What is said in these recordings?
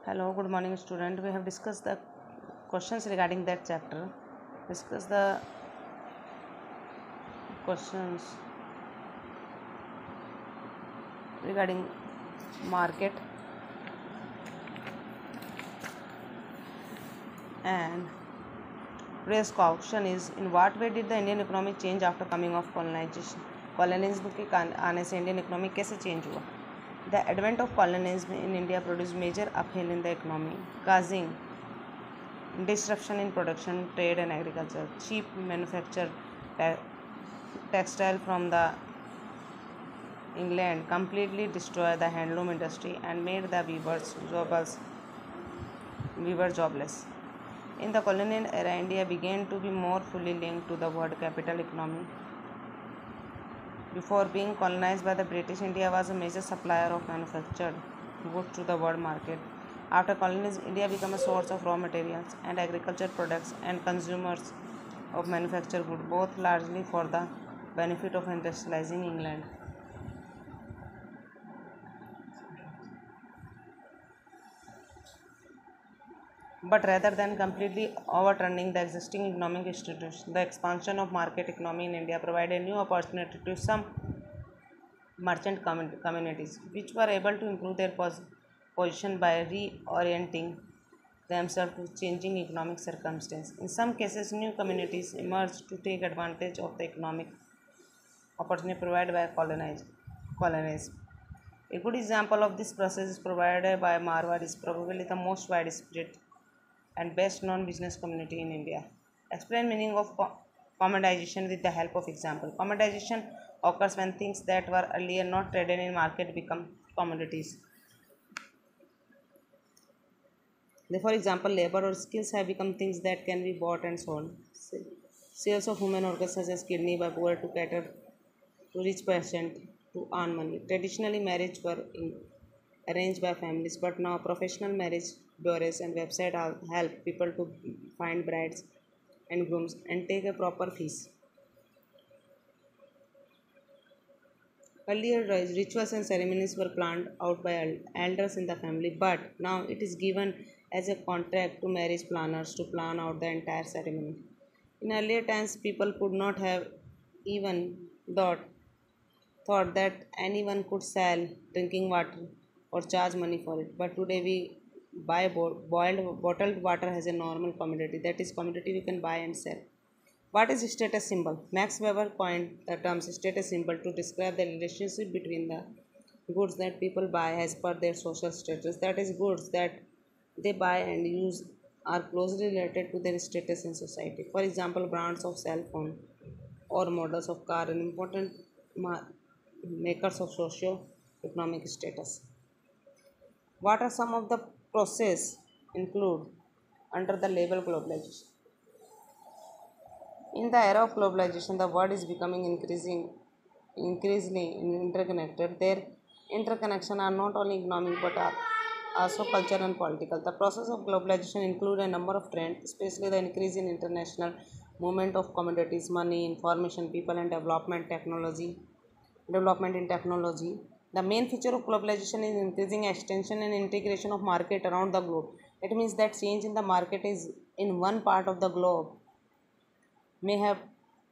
Hello, good morning, student. We have discussed the questions regarding that chapter. Discuss the questions regarding market and today's question is in what way did the Indian economy change after coming of colonization? Colonialism के आने से Indian economy कैसे change हुआ? The advent of colonialism in India produced major upheaval in the economy, causing disruption in production, trade and agriculture. Cheap manufactured textile from the England completely destroyed the handloom industry and made the weavers jobless. In the colonial era, India began to be more fully linked to the world capital economy. Before being colonized by the British, India was a major supplier of manufactured goods to the world market. After colonialism, India became a source of raw materials and agricultural products and consumers of manufactured goods, both largely for the benefit of industrializing England. But rather than completely overturning the existing economic institutions, the expansion of market economy in India provided new opportunity to some merchant communities, which were able to improve their position by reorienting themselves to changing economic circumstances. In some cases, new communities emerged to take advantage of the economic opportunity provided by colonialism. A good example of this process is provided by Marwar, is probably the most widespread and best known business community in India. Explain meaning of commoditization with the help of example. Commoditization occurs when things that were earlier not traded in market become commodities. For example, labor or skills have become things that can be bought and sold. Sales of human organs such as kidney by poor to cater to rich patient to earn money. Traditionally, marriage were arranged by families, but now professional marriage bureaus and websites help people to find brides and grooms and take a proper fees. Earlier, rituals and ceremonies were planned out by elders in the family, but now it is given as a contract to marriage planners to plan out the entire ceremony. In earlier times, people could not have even thought, thought that anyone could sell drinking water or charge money for it. But today, we buy boiled bottled water as a normal commodity. That is commodity we can buy and sell. What is status symbol? Max Weber coined the term status symbol to describe the relationship between the goods that people buy as per their social status. That is, goods that they buy and use are closely related to their status in society. For example, brands of cell phone or models of car are important makers of socio-economic status. What are some of the process include under the label globalization? In the era of globalization, the world is becoming increasingly interconnected. Their interconnection are not only economic but are also cultural and political. The process of globalization include a number of trends, especially the increase in international movement of commodities, money, information, people, and development in technology. The main feature of globalization is increasing extension and integration of market around the globe. It means that change in the market is in one part of the globe may have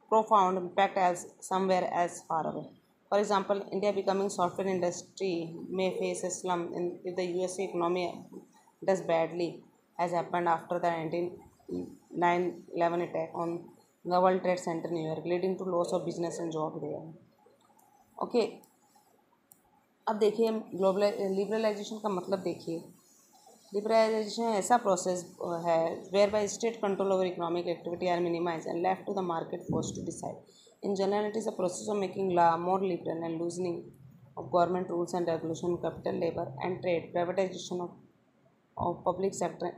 profound impact as somewhere as far away. For example, India becoming software industry may face a slump if the USA economy does badly, as happened after the 9/11 attack on the World Trade Center New York, leading to loss of business and job there. Okay, अब देखिए global liberalisation का मतलब देखिए liberalisation ऐसा process है whereby state control over economic activity are minimise and left to the market force to decide in general it is a process of making law more liberal and loosening of government rules and regulation, capital, labor, and trade, privatization of public sector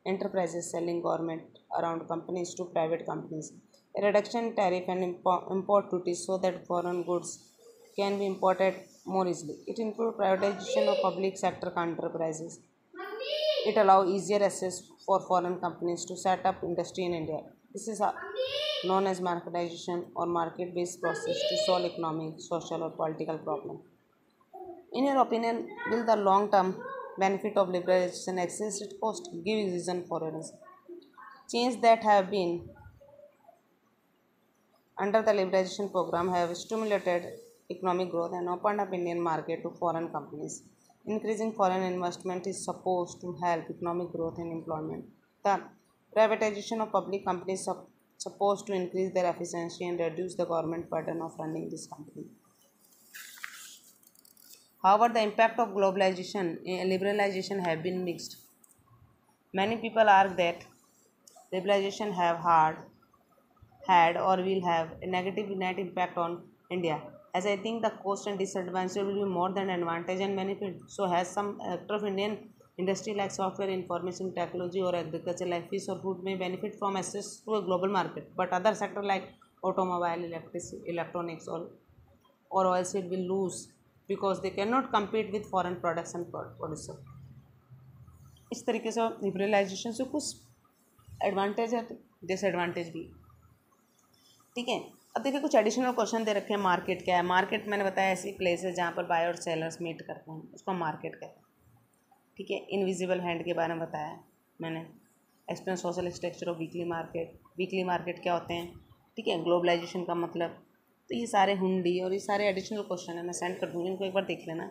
enterprises, selling government around companies to private companies, a reduction in tariff and import duties so that foreign goods can be imported more easily. It includes privatization of public sector enterprises. It allows easier access for foreign companies to set up industry in India. This is known as marketization or market-based process to solve economic, social, or political problem. In your opinion, will the long-term benefit of liberalization exists at cost. Give reason for it. Change that have been under the liberalization program have stimulated economic growth and opened up Indian market to foreign companies. Increasing foreign investment is supposed to help economic growth and employment. The privatization of public companies is supposed to increase their efficiency and reduce the government burden of running this company. However, the impact of globalization and liberalization have been mixed. Many people argue that liberalization had or will have a negative net impact on India. As I think the cost and disadvantage will be more than advantage and benefit. So has some sector of Indian industry like software, information technology or agriculture like fish or food may benefit from access to a global market. But other sector like automobile, electronics or oil seed will lose because they cannot compete with foreign products and producer. इस तरीके से liberalisation से कुछ advantage है disadvantage भी। ठीक है, अब देखिए कुछ एडिशनल क्वेश्चन दे रखे हैं। मार्केट क्या है? मार्केट मैंने बताया ऐसी प्लेस है जहाँ पर बायर और सेलर्स मीट करते हैं, उसको मार्केट कहते हैं। ठीक है, इनविजिबल हैंड के बारे में बताया मैंने। Explain social structure of weekly market. Weekly market क्या होते हैं? ठीक है, ग्लोबलाइजेशन का मतलब। तो ये सारे हुंडी और ये सारे एडिशनल क्वेश्चन है, मैं सेंड कर दूँगी, इनको एक बार देख लेना।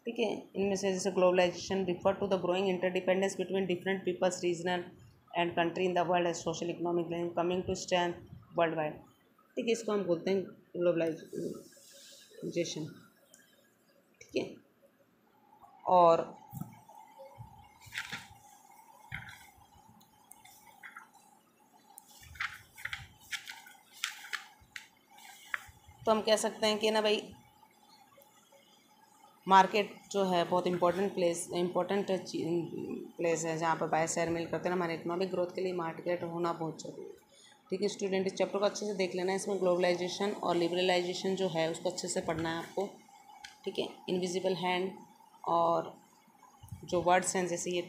ठीक है, इनमें से जैसे globalisation refer to the growing interdependence between different peoples, regional and country in the world as social economic link coming to strength worldwide. ठीक है, इसको हम बोलते हैं ग्लोबलाइजेशन। ठीक है, और तो हम कह सकते हैं कि ना भाई मार्केट जो है बहुत इंपॉर्टेंट प्लेस है जहाँ पर बाय शेयर मिल करते हैं। हमारे इकोनॉमिक ग्रोथ के लिए मार्केट होना बहुत जरूरी है। ठीक है स्टूडेंट, इस चैप्टर को अच्छे से देख लेना है। इसमें ग्लोबलाइजेशन और लिबरलाइजेशन जो है उसको अच्छे से पढ़ना है आपको। ठीक है, इनविजिबल हैंड और जो वर्ड्स हैं जैसे ये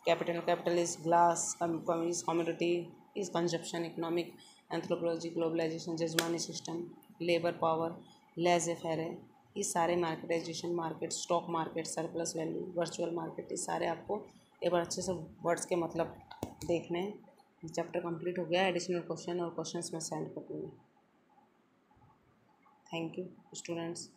capital is class, community is consumption, economic anthropology, globalisation, jajmani system, labour power, laissez faire है, ये सारे marketisation, market, stock market, surplus value, virtual market, ये सारे आपको एक बार अच्छे से वर्ड्स के मतलब देखने हैं। चैप्टर कंप्लीट हो गया। एडिशनल क्वेश्चन और क्वेश्चंस मैं सेंड कर दूँगी। Thank you students.